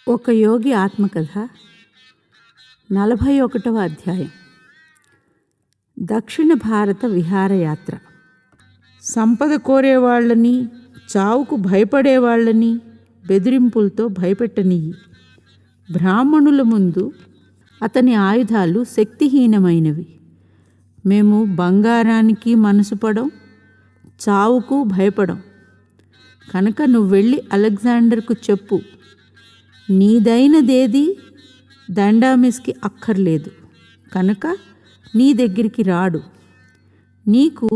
ఒక యోగి ఆత్మకథ 41వ అధ్యాయం. దక్షిణ భారత విహారయాత్ర. సంపద కోరేవాళ్ళని, చావుకు భయపడేవాళ్ళని బెదిరింపులతో భయపెట్టనియ్యి. బ్రాహ్మణుల ముందు అతని ఆయుధాలు శక్తిహీనమైనవి. మేము బంగారానికి మనసు పడం, చావుకు భయపడం. కనుక నువ్వు వెళ్ళి అలెగ్జాండర్కు చెప్పు, నీదైనదేది దండామిస్కి అక్కర్లేదు కనుక నీ దగ్గరికి రాడు. నీకు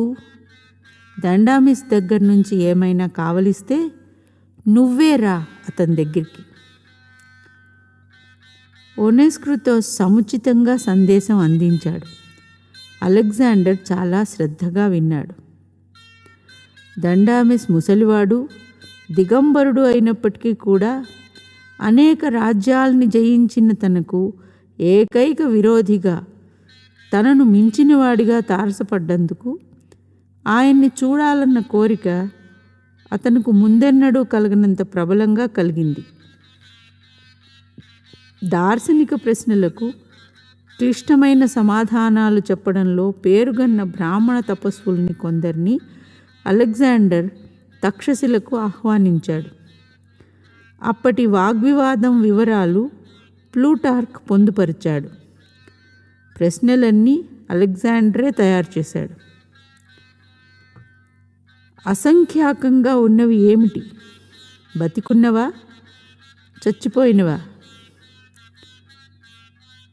దండామిస్ దగ్గర నుంచి ఏమైనా కావలిస్తే నువ్వే రా అతని దగ్గరికి. ఓనెస్క్రుతో సముచితంగా సందేశం అందించాడు. అలెగ్జాండర్ చాలా శ్రద్ధగా విన్నాడు. దండామిస్ ముసలివాడు, దిగంబరుడు అయినప్పటికీ కూడా అనేక రాజ్యాల్ని జయించిన తనకు ఏకైక విరోధిగా, తనను మించినవాడిగా తారసపడ్డందుకు ఆయన్ని చూడాలన్న కోరిక అతనుకు ముందెన్నడూ కలగనంత ప్రబలంగా కలిగింది. దార్శనిక ప్రశ్నలకు క్లిష్టమైన సమాధానాలు చెప్పడంలో పేరుగన్న బ్రాహ్మణ తపస్సుల్ని కొందరిని అలెగ్జాండర్ తక్షశిలకు ఆహ్వానించాడు. అప్పటి వాగ్వివాదం వివరాలు ప్లూటార్క్ పొందుపరిచాడు. ప్రశ్నలన్నీ అలెగ్జాండరే తయారు చేశాడు. అసంఖ్యాకంగా ఉన్నవి ఏమిటి? బతికున్నవా, చచ్చిపోయినవా?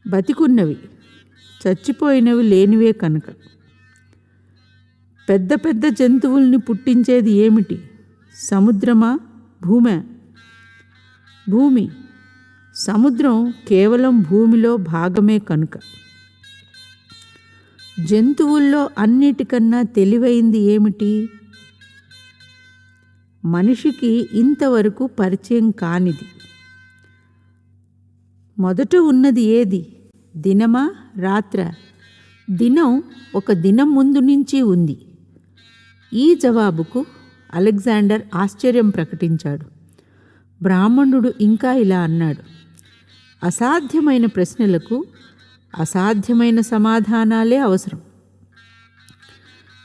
బతికున్నవి, చచ్చిపోయినవి లేనివే కనుక. పెద్ద పెద్ద జంతువుల్ని పుట్టించేది ఏమిటి? సముద్రమా, భూమా? భూమి. సముద్రం కేవలం భూమిలో భాగమే కనుక. జంతువుల్లో అన్నిటికన్నా తెలివైంది ఏమిటి? మనిషికి ఇంతవరకు పరిచయం కానిది. మొదట ఉన్నది ఏది? దినమా, రాత్రా? దినం ఒక దినం ముందు నుంచి ఉంది. ఈ జవాబుకు అలెగ్జాండర్ ఆశ్చర్యం ప్రకటించాడు. బ్రాహ్మణుడు ఇంకా ఇలా అన్నాడు: అసాధ్యమైన ప్రశ్నలకు అసాధ్యమైన సమాధానాలే అవసరం.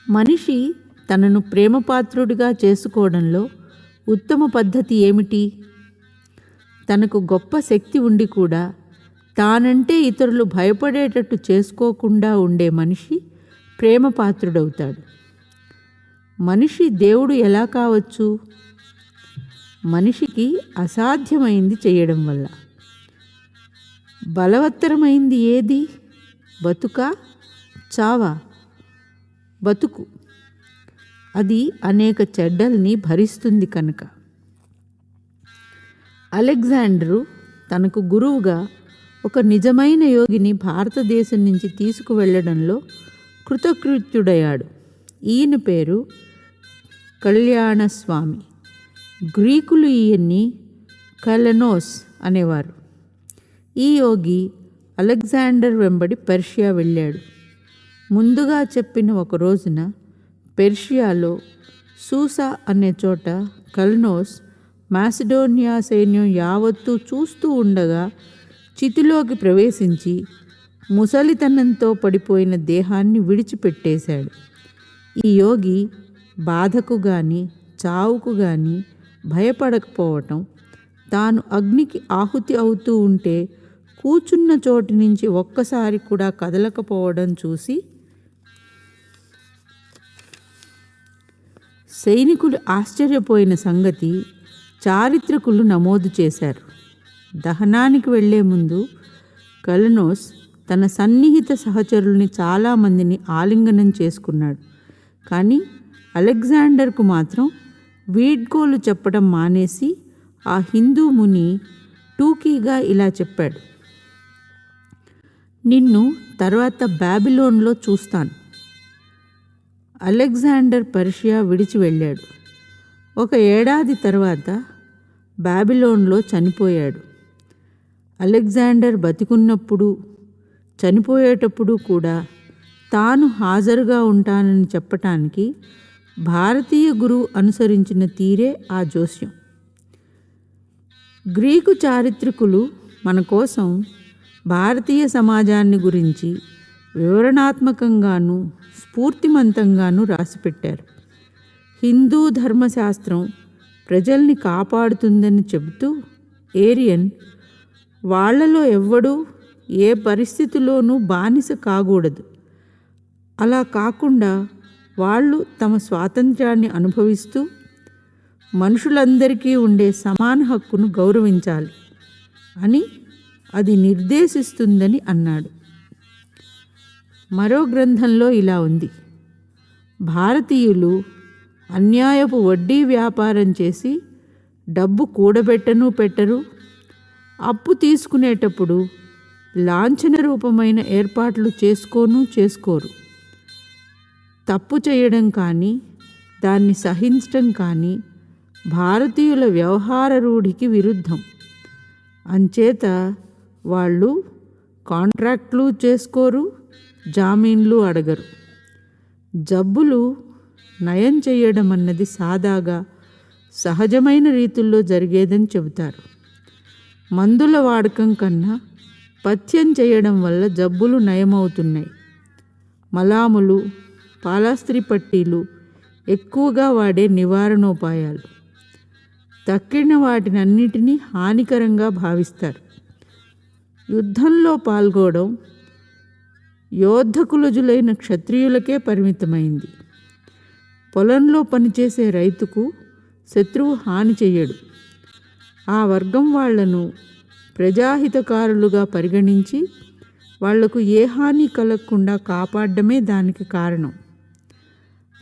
మనిషి తనను ప్రేమపాత్రుడిగా చేసుకోవడంలో ఉత్తమ పద్ధతి ఏమిటి? తనకు గొప్ప శక్తి ఉండి కూడా తానంటే ఇతరులు భయపడేటట్టు చేసుకోకుండా ఉండే మనిషి ప్రేమపాత్రుడవుతాడు. మనిషి దేవుడు ఎలా కావచ్చు? మనిషికి అసాధ్యమైంది చేయడం వల్ల. బలవత్తరమైంది ఏది? బతుకా, చావా? బతుకు. అది అనేక చెడ్డల్ని భరిస్తుంది కనుక. అలెగ్జాండరు తనకు గురువుగా ఒక నిజమైన యోగిని భారతదేశం నుంచి తీసుకువెళ్లడంలో కృతకృత్యుడయ్యాడు. ఈయన పేరు కళ్యాణస్వామి. గ్రీకులు ఈయన్ని కలెనోస్ అనేవారు. ఈ యోగి అలెగ్జాండర్ వెంబడి పెర్షియా వెళ్ళాడు. ముందుగా చెప్పిన ఒక రోజున పెర్షియాలో సూసా అనే చోట కలెనోస్ మాసిడోనియా సైన్యం యావత్తూ చూస్తూ ఉండగా చితిలోకి ప్రవేశించి ముసలితనంతో పడిపోయిన దేహాన్ని విడిచిపెట్టేశాడు. ఈ యోగి బాధకు గాని చావుకు గాని భయపడకపోవటం, తాను అగ్నికి ఆహుతి అవుతూ ఉంటే కూచున్న చోటు నుంచి ఒక్కసారి కూడా కదలకపోవడం చూసి సైనికులు ఆశ్చర్యపోయిన సంగతి చారిత్రకులు నమోదు చేశారు. దహనానికి వెళ్లే ముందు కలెనోస్ తన సన్నిహిత సహచరుల్ని చాలామందిని ఆలింగనం చేసుకున్నాడు. కానీ అలెగ్జాండర్కు మాత్రం వీడ్కోలు చెప్పడం మానేసి ఆ హిందూ ముని టూకీగా ఇలా చెప్పాడు: నిన్ను తర్వాత బాబిలోన్లో చూస్తాను. అలెగ్జాండర్ పర్షియా విడిచి వెళ్ళాడు. 1 ఏడాది తర్వాత బాబిలోన్లో చనిపోయాడు. అలెగ్జాండర్ బతికున్నప్పుడు, చనిపోయేటప్పుడు కూడా తాను హాజరుగా ఉంటానని చెప్పటానికి భారతీయ గురువు అనుసరించిన తీరే ఆ జోస్యం. గ్రీకు చారిత్రకులు మన కోసం భారతీయ సమాజాన్ని గురించి వివరణాత్మకంగాను స్ఫూర్తిమంతంగాను రాసిపెట్టారు. హిందూ ధర్మశాస్త్రం ప్రజల్ని కాపాడుతుందని చెబుతూ ఏరియన్ వాళ్లలో ఎవ్వడూ ఏ పరిస్థితిలోనూ బానిస కాకూడదు, అలా కాకుండా వాళ్ళు తమ స్వాతంత్ర్యాన్ని అనుభవిస్తూ మనుషులందరికీ ఉండే సమాన హక్కును గౌరవించాలి అని అది నిర్దేశిస్తుందని అన్నాడు. మరో గ్రంథంలో ఇలా ఉంది: భారతీయులు అన్యాయపు వడ్డీ వ్యాపారం చేసి డబ్బు కూడబెట్టను పెట్టరు, అప్పు తీసుకునేటప్పుడు లాంఛన రూపమైన ఏర్పాట్లు చేసుకోరు. తప్పు చేయడం కానీ దాన్ని సహించడం కానీ భారతీయుల వ్యవహార రూఢికి విరుద్ధం. అంచేత వాళ్ళు కాంట్రాక్ట్లు చేసుకోరు, జామీన్లు అడగరు. జబ్బులు నయం చేయడం అన్నది సాదాగా సహజమైన రీతుల్లో జరిగేదని చెబుతారు. మందుల వాడకం కన్నా పథ్యం చేయడం వల్ల జబ్బులు నయమవుతున్నాయి. మలాములు, పాలాస్త్రి పట్టీలు ఎక్కువగా వాడే నివారణోపాయాలు. తక్కిన వాటినన్నిటినీ హానికరంగా భావిస్తారు. యుద్ధంలో పాల్గొనడం యోద్ధకులజులైన క్షత్రియులకే పరిమితమైంది. పొలంలో పనిచేసే రైతుకు శత్రువు హాని చెయ్యడు. ఆ వర్గం వాళ్లను ప్రజాహితకారులుగా పరిగణించి వాళ్లకు ఏ హాని కలగకుండా కాపాడడమే దానికి కారణం.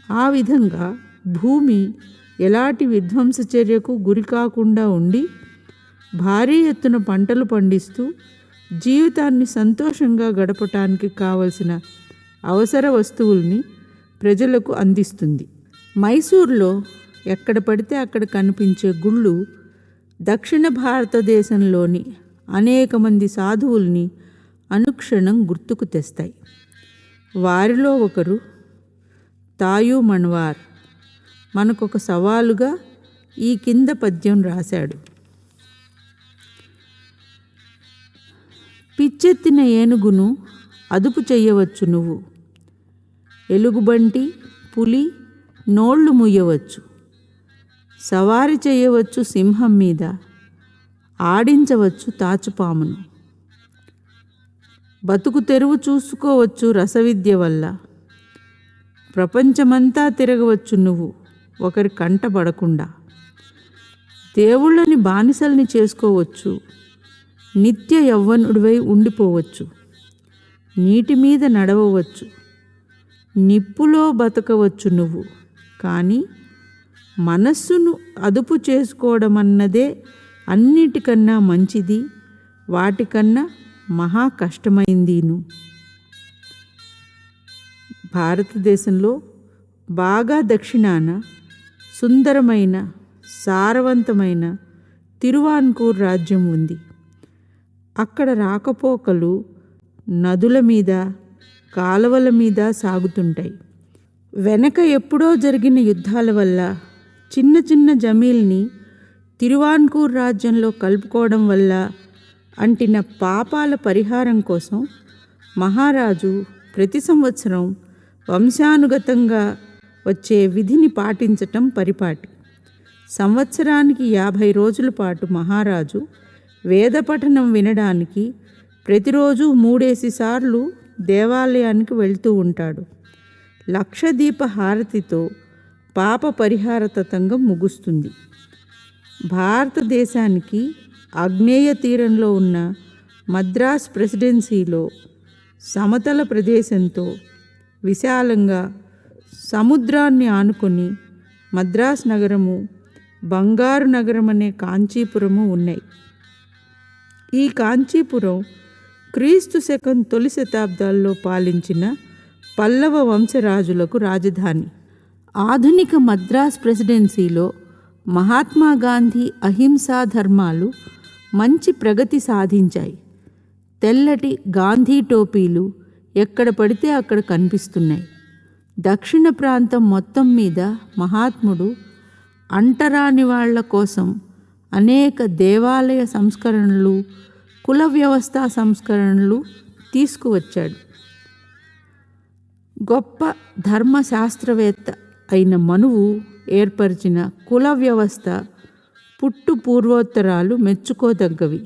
ఆ విధంగా భూమి ఎలాంటి విధ్వంస చర్యకు గురి కాకుండా ఉండి భారీ ఎత్తున పంటలు పండిస్తూ జీవితాన్ని సంతోషంగా గడపటానికి కావలసిన అవసర వస్తువుల్ని ప్రజలకు అందిస్తుంది. మైసూర్లో ఎక్కడ పడితే అక్కడ కనిపించే గుళ్ళు దక్షిణ భారతదేశంలోని అనేక మంది సాధువుల్ని అనుక్షణం గుర్తుకు తెస్తాయి. వారిలో ఒకరు తాయూ మణ్వార్ మనకొక సవాలుగా ఈ కింద పద్యం రాశాడు: పిచ్చెత్తిన ఏనుగును అదుపు చెయ్యవచ్చు నువ్వు, ఎలుగుబంటి పులి నోళ్లు ముయ్యవచ్చు, సవారి చేయవచ్చు సింహం మీద, ఆడించవచ్చు తాచుపామును, బతుకు తెరువు చూసుకోవచ్చు రసవిద్య వల్ల, ప్రపంచమంతా తిరగవచ్చు నువ్వు ఒకరి కంట పడకుండా, దేవుళ్ళని బానిసల్ని చేసుకోవచ్చు, నిత్య యవ్వనుడివై ఉండిపోవచ్చు, నీటి మీద నడవవచ్చు, నిప్పులో బతకవచ్చు నువ్వు. కానీ మనస్సును అదుపు చేసుకోవడం అన్నదే అన్నిటికన్నా మంచిది, వాటికన్నా మహా కష్టమైందిను. భారతదేశంలో బాగా దక్షిణాన సుందరమైన సారవంతమైన తిరువాన్కూర్ రాజ్యం ఉంది. అక్కడ రాకపోకలు నదుల మీద కాలువల మీద సాగుతుంటాయి. వెనక ఎప్పుడో జరిగిన యుద్ధాల వల్ల చిన్న చిన్న జమీల్ని తిరువాన్కూర్ రాజ్యంలో కలుపుకోవడం వల్ల అంటిన పాపాల పరిహారం కోసం మహారాజు ప్రతి సంవత్సరం వంశానుగతంగా వచ్చే విధిని పాటించటం పరిపాటి. సంవత్సరానికి 50 రోజుల పాటు మహారాజు వేదపఠనం వినడానికి ప్రతిరోజు 3 సార్లు దేవాలయానికి వెళ్తూ ఉంటాడు. లక్షదీప హారతితో పాప పరిహార తతంగం ముగుస్తుంది. భారతదేశానికి ఆగ్నేయ తీరంలో ఉన్న మద్రాస్ ప్రెసిడెన్సీలో సమతల ప్రదేశంతో విశాలంగా సముద్రాన్ని ఆనుకొని మద్రాస్ నగరము, బంగారు నగరం అనే కాంచీపురము ఉన్నాయి. ఈ కాంచీపురం క్రీస్తు శకం తొలి శతాబ్దాల్లో పాలించిన పల్లవ వంశరాజులకు రాజధాని. ఆధునిక మద్రాస్ ప్రెసిడెన్సీలో మహాత్మా గాంధీ అహింసా ధర్మాలు మంచి ప్రగతి సాధించాయి. తెల్లటి గాంధీ టోపీలు ఎక్కడ పడితే అక్కడ కనిపిస్తున్నాయి. దక్షిణ ప్రాంతం మొత్తం మీద మహాత్ముడు అంటరాని వాళ్ల కోసం అనేక దేవాలయ సంస్కరణలు, కుల వ్యవస్థ సంస్కరణలు తీసుకువచ్చాడు. గొప్ప ధర్మశాస్త్రవేత్త అయిన మనువు ఏర్పరిచిన కుల వ్యవస్థ పుట్టు పూర్వోత్తరాలు మెచ్చుకోదగ్గవి.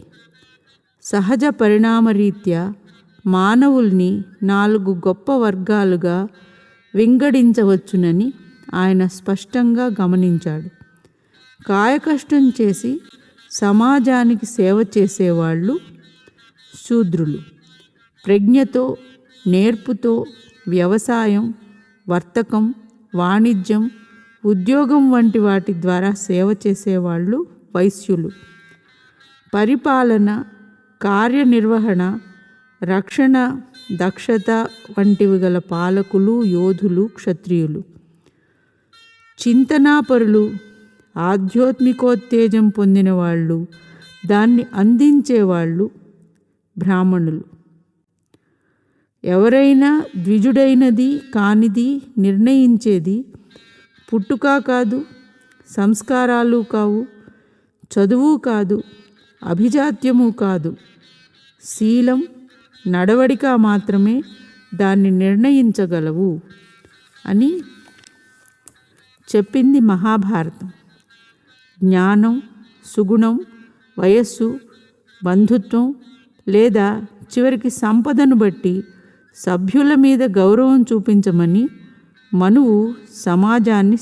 సహజ పరిణామరీత్యా మానవుల్ని 4 గొప్ప వర్గాలుగా వింగడించవచ్చునని ఆయన స్పష్టంగా గమనించాడు. కాయకష్టం చేసి సమాజానికి సేవ చేసేవాళ్ళు శూద్రులు. ప్రజ్ఞతో, నేర్పుతో వ్యవసాయం, వర్తకం, వాణిజ్యం, ఉద్యోగం వంటి వాటి ద్వారా సేవ చేసేవాళ్ళు వైశ్యులు. పరిపాలన, కార్యనిర్వహణ, రక్షణ దక్షత వంటివి గల పాలకులు, యోధులు క్షత్రియులు. చింతనాపరులు, ఆధ్యాత్మికోత్తేజం పొందిన వాళ్ళు, దాన్ని అందించేవాళ్ళు బ్రాహ్మణులు. ఎవరైనా ద్విజుడైనది కానిది నిర్ణయించేది పుట్టుక కాదు, సంస్కారాలు కావు, చదువు కాదు, అభిజాత్యము కాదు, శీలం, నడవడిక మాత్రమే దాన్ని నిర్ణయించగలవు అని చెప్పింది మహాభారతం. జ్ఞానం, సుగుణం, వయస్సు, బంధుత్వం లేదా చివరికి సంపదను బట్టి సభ్యుల మీద గౌరవం చూపించమని మనువు సమాజాన్ని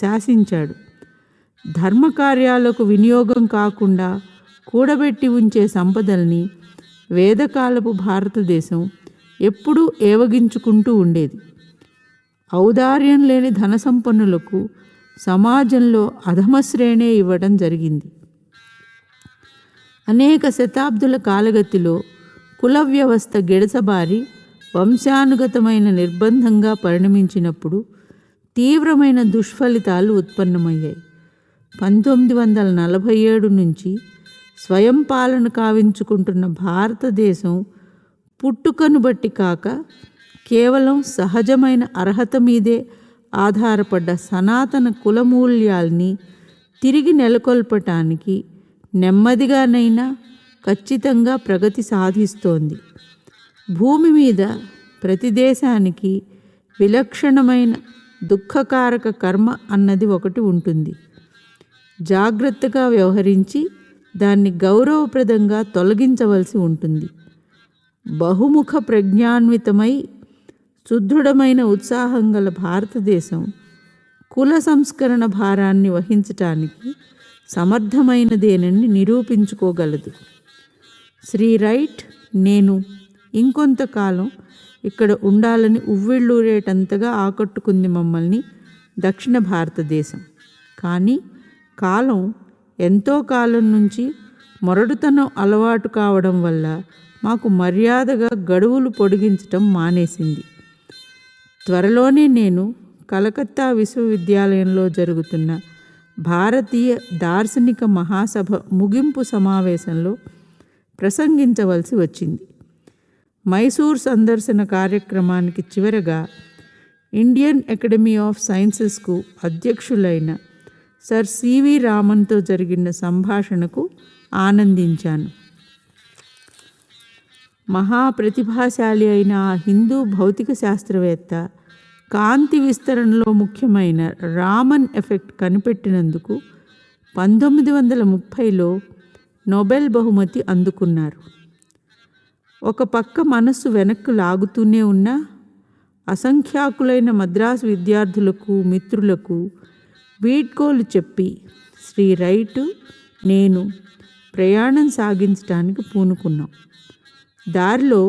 శాసించాడు. ధర్మకార్యాలకు వినియోగం కాకుండా కూడబెట్టి ఉంచే సంపదల్ని వేదకాలపు భారతదేశం ఎప్పుడూ ఏవగించుకుంటూ ఉండేది. ఔదార్యం లేని ధనసంపన్నులకు సమాజంలో అధమశ్రేణే ఇవ్వడం జరిగింది. అనేక శతాబ్దుల కాలగతిలో కుల వ్యవస్థ గిడసబారి వంశానుగతమైన నిర్బంధంగా పరిణమించినప్పుడు తీవ్రమైన దుష్ఫలితాలు ఉత్పన్నమయ్యాయి. 1947 నుంచి స్వయం పాలన కావించుకుంటున్న భారతదేశం పుట్టుకను బట్టి కాక కేవలం సహజమైన అర్హత మీదే ఆధారపడ్డ సనాతన కులమూల్యాల్ని తిరిగి నెలకొల్పటానికి నెమ్మదిగానైనా ఖచ్చితంగా ప్రగతి సాధిస్తోంది. భూమి మీద ప్రతి దేశానికి విలక్షణమైన దుఃఖకారక కర్మ అన్నది ఒకటి ఉంటుంది. జాగ్రత్తగా వ్యవహరించి దాన్ని గౌరవప్రదంగా తొలగించవలసి ఉంటుంది. బహుముఖ ప్రజ్ఞాన్వితమై సుదృఢమైన ఉత్సాహం గల భారతదేశం కుల సంస్కరణ భారాన్ని వహించటానికి సమర్థమైనదేనని నిరూపించుకోగలదు. శ్రీ రైట్ నేను ఇంకొంతకాలం ఇక్కడ ఉండాలని ఉవ్విళ్ళూరేటంతగా ఆకట్టుకుంది మమ్మల్ని దక్షిణ భారతదేశం. కానీ కాలం ఎంతో కాలం నుంచి మొరటుతనం అలవాటు కావడం వల్ల మాకు మర్యాదగా గడువులు పొడిగించటం మానేసింది. త్వరలోనే నేను కలకత్తా విశ్వవిద్యాలయంలో జరుగుతున్న భారతీయ దార్శనిక మహాసభ ముగింపు సమావేశంలో ప్రసంగించవలసి వచ్చింది. మైసూర్ సందర్శన కార్యక్రమానికి చివరగా ఇండియన్ అకాడమీ ఆఫ్ సైన్సెస్కు అధ్యక్షులైన సర్ సివి రామన్తో జరిగిన సంభాషణకు ఆనందించాను. మహాప్రతిభాశాలి అయిన ఆ హిందూ భౌతిక శాస్త్రవేత్త కాంతి విస్తరణలో ముఖ్యమైన రామన్ ఎఫెక్ట్ కనిపెట్టినందుకు 1930లో నోబెల్ బహుమతి అందుకున్నారు. ఒక పక్క మనస్సు వెనక్కు లాగుతూనే ఉన్నా అసంఖ్యాకులైన మద్రాసు విద్యార్థులకు, మిత్రులకు వీడ్కోలు చెప్పి శ్రీ రైట్ నేను ప్రయాణం సాగించడానికి పూనుకున్నాం. దారిలో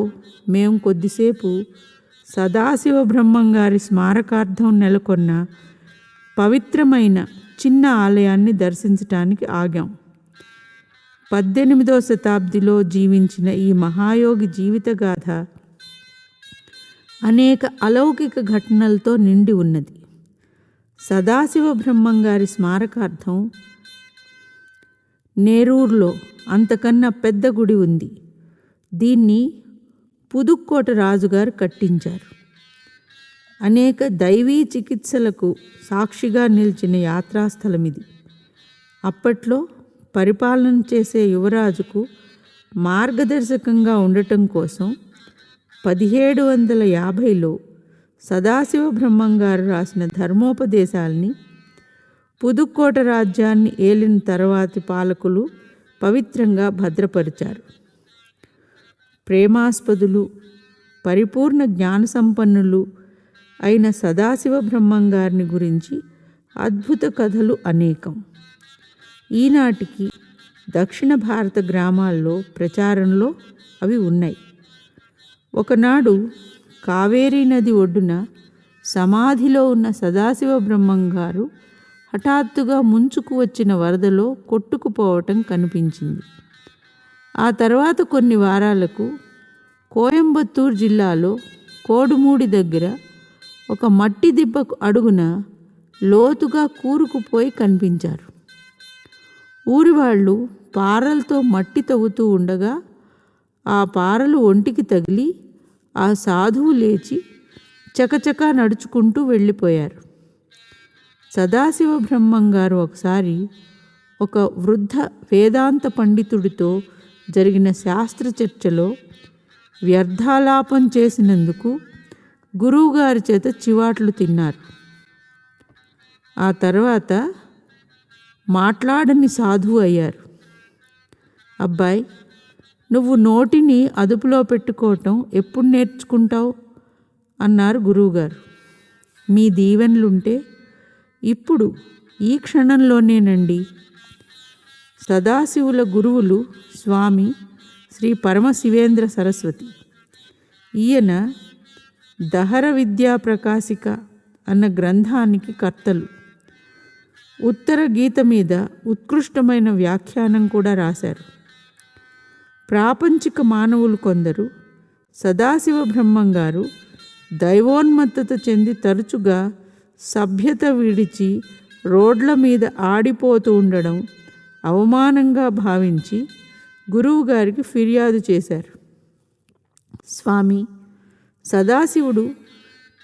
మేము కొద్దిసేపు సదాశివ బ్రహ్మం గారి స్మారకార్థం నెలకొన్న పవిత్రమైన చిన్న ఆలయాన్ని దర్శించటానికి ఆగాం. 18వ శతాబ్దిలో జీవించిన ఈ మహాయోగి జీవితగాథ అనేక అలౌకిక ఘటనలతో నిండి ఉన్నది. సదాశివ బ్రహ్మం గారి స్మారకార్థం నేరూరులో అంతకన్నా పెద్ద గుడి ఉంది. దీన్ని పుదుక్కోట రాజుగారు కట్టించారు. అనేక దైవీ చికిత్సలకు సాక్షిగా నిలిచిన యాత్రాస్థలం ఇది. అప్పట్లో పరిపాలన చేసే యువరాజుకు మార్గదర్శకంగా ఉండటం కోసం 1750లో సదాశివ బ్రహ్మంగారు రాసిన ధర్మోపదేశాల్ని పుదుక్కోట రాజ్యాన్ని ఏలిన తర్వాతి పాలకులు పవిత్రంగా భద్రపరిచారు. ప్రేమాస్పదులు, పరిపూర్ణ జ్ఞానసంపన్నులు అయిన సదాశివ బ్రహ్మంగారిని గురించి అద్భుత కథలు అనేకం ఈనాటికి దక్షిణ భారత గ్రామాల్లో ప్రచారంలో అవి ఉన్నాయి. ఒకనాడు కావేరీ నది ఒడ్డున సమాధిలో ఉన్న సదాశివ బ్రహ్మంగారు హఠాత్తుగా ముంచుకు వచ్చిన వరదలో కొట్టుకుపోవటం కనిపించింది. ఆ తర్వాత కొన్ని వారాలకు కోయంబత్తూరు జిల్లాలో కోడుమూడి దగ్గర ఒక మట్టి దిబ్బకు అడుగున లోతుగా కూరుకుపోయి కనిపించారు. ఊరి వాళ్ళు పారలతో మట్టి తవ్వుతూ ఉండగా ఆ పారలు ఒంటికి తగిలి ఆ సాధువు లేచి చకచకా నడుచుకుంటూ వెళ్ళిపోయారు. సదాశివ బ్రహ్మంగారు ఒకసారి ఒక వృద్ధ వేదాంత పండితుడితో జరిగిన శాస్త్ర చర్చలో వ్యర్థాలాపం చేసినందుకు గురువుగారి చేత చివాట్లు తిన్నారు. ఆ తర్వాత మాట్లాడని సాధువు అయ్యారు. అబ్బాయి, నువ్వు నోటిని అదుపులో పెట్టుకోవటం ఎప్పుడు నేర్చుకుంటావు అన్నారు గురువుగారు. మీ దీవెనలుంటే ఇప్పుడు ఈ క్షణంలోనేనండి. సదాశివుల గురువులు స్వామి శ్రీ పరమశివేంద్ర సరస్వతి. ఈయన దహర విద్యా ప్రకాశిక అన్న గ్రంథానికి కర్తలు. ఉత్తర గీత మీద ఉత్కృష్టమైన వ్యాఖ్యానం కూడా రాశారు. ప్రాపంచిక మానవులు కొందరు సదాశివ బ్రహ్మంగారు దైవోన్మత్తత చెంది తరచుగా సభ్యత విడిచి రోడ్ల మీద ఆడిపోతూ ఉండడం అవమానంగా భావించి గురువుగారికి ఫిర్యాదు చేశారు. స్వామి, సదాశివుడు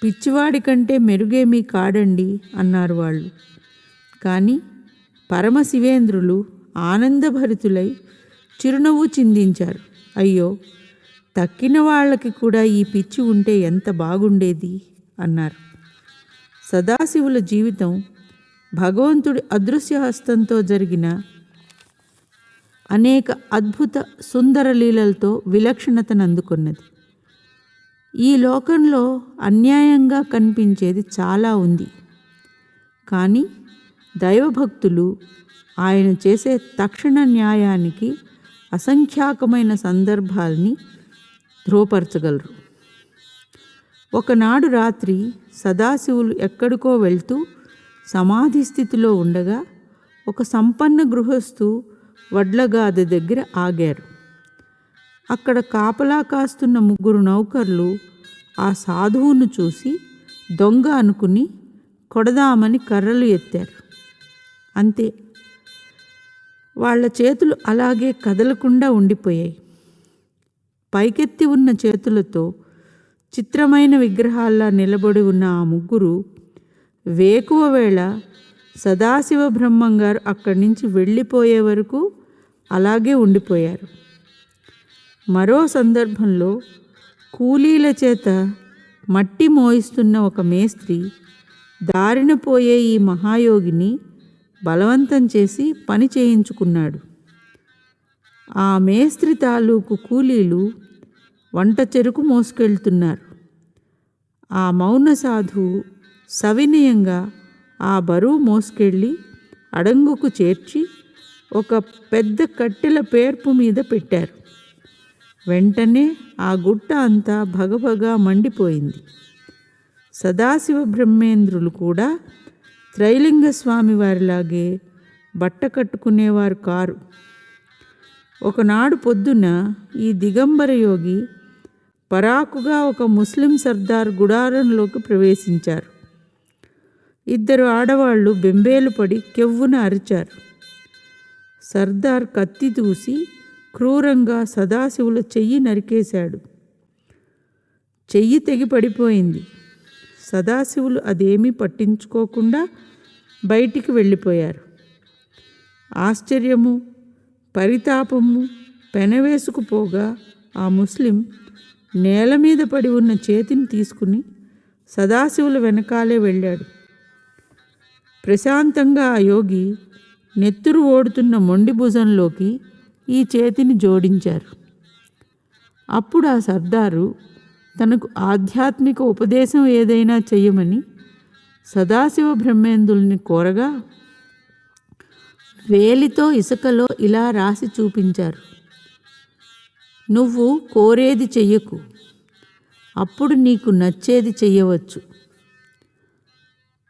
పిచ్చివాడి కంటే మెరుగేమీ కాడండి అన్నారు వాళ్ళు. కానీ పరమశివేంద్రులు ఆనందభరితులై చిరునవ్వు చిందించారు. అయ్యో, తక్కిన వాళ్ళకి కూడా ఈ పిచ్చి ఉంటే ఎంత బాగుండేది అన్నారు. సదాశివుల జీవితం భగవంతుడి అదృశ్యహస్తంతో జరిగిన అనేక అద్భుత సుందర లీలలతో విలక్షణతను అందుకున్నది. ఈ లోకంలో అన్యాయంగా కనిపించేది చాలా ఉంది. కానీ దైవభక్తులు ఆయన చేసే తక్షణ న్యాయానికి అసంఖ్యాకమైన సందర్భాల్ని ధ్రువపరచగలరు. ఒకనాడు రాత్రి సదాశివులు ఎక్కడికో వెళ్తూ సమాధి స్థితిలో ఉండగా ఒక సంపన్న గృహస్థు వడ్లగాది దగ్గర ఆగారు. అక్కడ కాపలా కాస్తున్న 3 నౌకర్లు ఆ సాధువును చూసి దొంగ అనుకుని కొడదామని కర్రలు ఎత్తారు. అంతే, వాళ్ళ చేతులు అలాగే కదలకుండా ఉండిపోయాయి. పైకెత్తి ఉన్న చేతులతో చిత్రమైన విగ్రహాల్లా నిలబడి ఉన్న ఆ 3 వేకువ వేళ సదాశివ బ్రహ్మంగారు అక్కడి నుంచి వెళ్ళిపోయే వరకు అలాగే ఉండిపోయారు. మరో సందర్భంలో కూలీల చేత మట్టి మోయిస్తున్న ఒక మేస్త్రి దారిన పోయే ఈ మహాయోగిని బలవంతం చేసి పని చేయించుకున్నాడు. ఆ మేస్త్రి తాలూకు కూలీలు వంట చెరుకు మోసుకెళ్తున్నారు. ఆ మౌన సాధువు సవినయంగా ఆ బరువు మోసుకెళ్ళి అడంగుకు చేర్చి ఒక పెద్ద కట్టెల పేర్పు మీద పెట్టారు. వెంటనే ఆ గుట్ట అంతా భగభగా మండిపోయింది. సదాశివ బ్రహ్మేంద్రులు కూడా త్రైలింగ స్వామి వారిలాగే బట్ట కట్టుకునేవారు కారు. ఒకనాడు పొద్దున ఈ దిగంబర యోగి పరాకుగా ఒక ముస్లిం సర్దార్ గుడారంలోకి ప్రవేశించారు. 2 ఆడవాళ్లు బెంబేలు పడి కెవ్వున అరిచారు. సర్దార్ కత్తి దూసి క్రూరంగా సదాశివుల చెయ్యి నరికేశాడు. చెయ్యి తెగి పడిపోయింది. సదాశివులు అదేమీ పట్టించుకోకుండా బయటికి వెళ్ళిపోయారు. ఆశ్చర్యము, పరితాపము పెనవేసుకుపోగా ఆ ముస్లిం నేల మీద పడి ఉన్న చేతిని తీసుకుని సదాశివుల వెనకాలే వెళ్ళాడు. ప్రశాంతంగా ఆ యోగి నెత్తురు ఓడుతున్న మొండి భుజంలోకి ఈ చేతిని జోడించారు. అప్పుడు ఆ సర్దారు తనకు ఆధ్యాత్మిక ఉపదేశం ఏదైనా చెయ్యమని సదాశివ బ్రహ్మేంద్రుల్ని కోరగా వేలితో ఇసుకలో ఇలా రాసి చూపించారు: నువ్వు కోరేది చెయ్యకు, అప్పుడు నీకు నచ్చేది చెయ్యవచ్చు.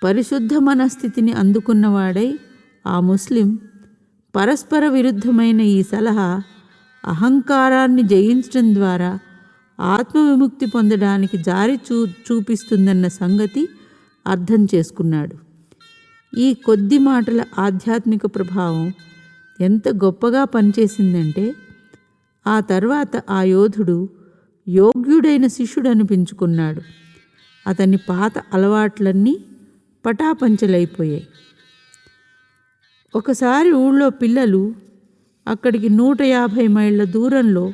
పరిశుద్ధ మనస్థితిని అందుకున్నవాడై ఆ ముస్లిం పరస్పర విరుద్ధమైన ఈ సలహా అహంకారాన్ని జయించడం ద్వారా ఆత్మవిముక్తి పొందడానికి దారి చూపిస్తుందన్న సంగతి అర్థం చేసుకున్నాడు. ఈ కొద్ది మాటల ఆధ్యాత్మిక ప్రభావం ఎంత గొప్పగా పనిచేసిందంటే ఆ తర్వాత ఆ యోధుడు యోగ్యుడైన శిష్యుడు అనిపించుకున్నాడు. అతని పాత అలవాట్లన్నీ పటాపంచలైపోయాయి. ఒకసారి ఊళ్ళో పిల్లలు అక్కడికి 150 మైళ్ళ దూరంలో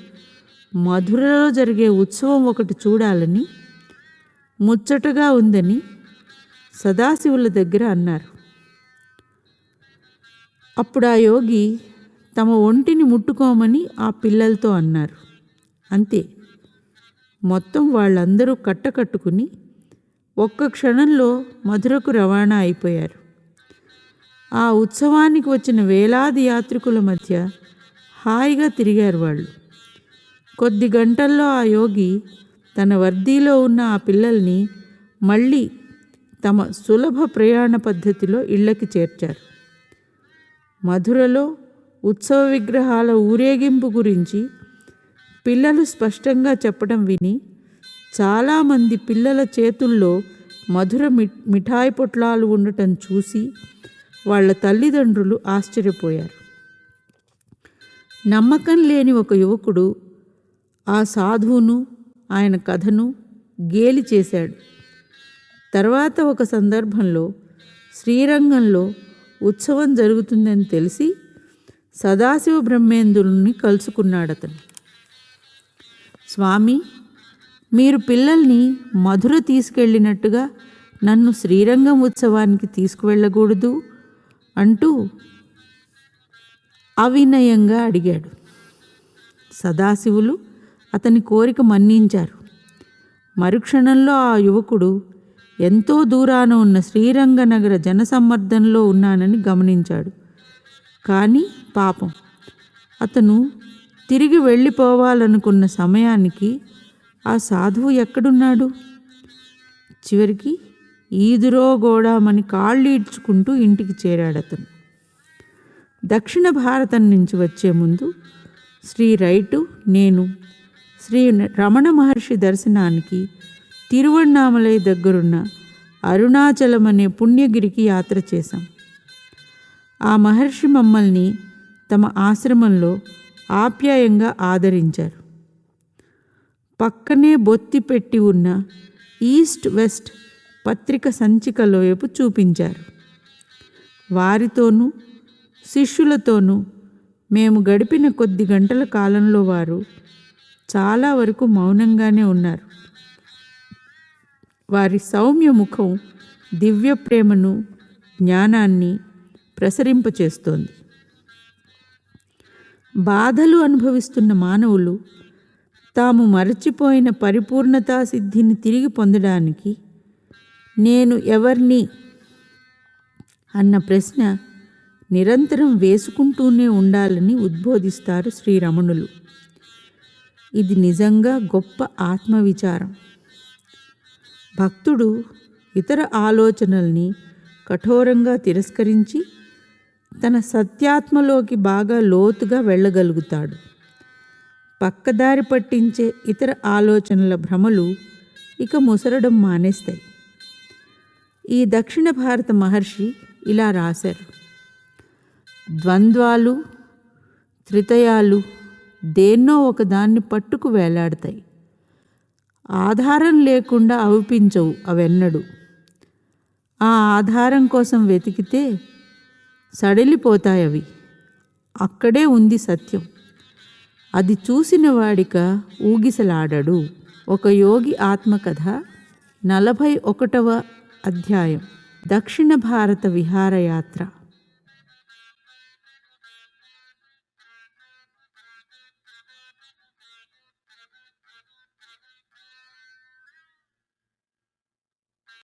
మధురలో జరిగే ఉత్సవం ఒకటి చూడాలని, ముచ్చటగా ఉందని సదాశివుల దగ్గర అన్నారు. అప్పుడు ఆ యోగి తమ ఒంటిని ముట్టుకోమని ఆ పిల్లలతో అన్నారు. అంతే, మొత్తం వాళ్ళందరూ కట్టకట్టుకుని ఒక్క క్షణంలో మధురకు రవాణా అయిపోయారు. ఆ ఉత్సవానికి వచ్చిన వేలాది యాత్రికుల మధ్య హాయిగా తిరిగారు వాళ్ళు. కొద్ది గంటల్లో ఆ యోగి తన వర్దీలో ఉన్న ఆ పిల్లల్ని మళ్ళీ తమ సులభ ప్రయాణ పద్ధతిలో ఇళ్ళకి చేర్చారు. మధురలో ఉత్సవ విగ్రహాల ఊరేగింపు గురించి పిల్లలు స్పష్టంగా చెప్పడం విని చాలామంది పిల్లల చేతుల్లో మధుర మిఠాయి పొట్లాలు ఉండటం చూసి వాళ్ళ తల్లిదండ్రులు ఆశ్చర్యపోయారు. నమ్మకం లేని ఒక యువకుడు ఆ సాధువును, ఆయన కథను గేలి చేశాడు. తర్వాత ఒక సందర్భంలో శ్రీరంగంలో ఉత్సవం జరుగుతుందని తెలిసి సదాశివ బ్రహ్మేంద్రుల్ని కలుసుకున్నాడతను. స్వామి, మీరు పిల్లల్ని మధుర తీసుకెళ్ళినట్టుగా నన్ను శ్రీరంగం ఉత్సవానికి తీసుకువెళ్ళకూడదు అంటూ అవినయంగా అడిగాడు. సదాశివులు అతని కోరిక మన్నించారు. మరుక్షణంలో ఆ యువకుడు ఎంతో దూరాన ఉన్న శ్రీరంగనగర జనసమ్మర్దంలో ఉన్నానని గమనించాడు. కానీ పాపం, అతను తిరిగి వెళ్ళిపోవాలనుకున్న సమయానికి ఆ సాధువు ఎక్కడున్నాడు? చివరికి ఈదురో గోడామని కాళ్ళు ఈడ్చుకుంటూ ఇంటికి చేరాడతను. దక్షిణ భారతం నుంచి వచ్చే ముందు శ్రీ రైటు, నేను శ్రీ రమణ మహర్షి దర్శనానికి తిరువణ్ణామలై దగ్గరున్న అరుణాచలం అనే పుణ్యగిరికి యాత్ర చేశాం. ఆ మహర్షి మమ్మల్ని తమ ఆశ్రమంలో ఆప్యాయంగా ఆదరించారు. పక్కనే బొత్తి పెట్టి ఉన్న ఈస్ట్ వెస్ట్ పత్రిక సంచికల వైపు చూపించారు. వారితోనూ శిష్యులతోనూ మేము గడిపిన కొద్ది గంటల కాలంలో వారు చాలా వరకు మౌనంగానే ఉన్నారు. వారి సౌమ్య ముఖం దివ్య ప్రేమను, జ్ఞానాన్ని ప్రసరింపచేస్తోంది. బాధలు అనుభవిస్తున్న మానవులు తాము మరచిపోయిన పరిపూర్ణతా సిద్ధిని తిరిగి పొందడానికి నేను ఎవరిని అన్న ప్రశ్న నిరంతరం వేసుకుంటూనే ఉండాలని ఉద్బోధిస్తారు శ్రీరమణులు. ఇది నిజంగా గొప్ప ఆత్మవిచారం. భక్తుడు ఇతర ఆలోచనల్ని కఠోరంగా తిరస్కరించి తన సత్యాత్మలోకి బాగా లోతుగా వెళ్ళగలుగుతాడు. పక్కదారి పట్టించే ఇతర ఆలోచనల భ్రమలు ఇక ముసరడం మానేస్తాయి. ఈ దక్షిణ భారత మహర్షి ఇలా రాశారు: ద్వంద్వాలు, త్రితయాలు దేన్నో ఒకదాన్ని పట్టుకు వేలాడతాయి. ఆధారం లేకుండా అవిపించవు అవెన్నడూ. ఆ ఆధారం కోసం వెతికితే సడలిపోతాయవి. అక్కడే ఉంది సత్యం. అది చూసిన వాడిక ఊగిసలాడడు. ఒక యోగి ఆత్మకథ 41వ అధ్యాయం. దక్షిణ భారత విహారయాత్ర.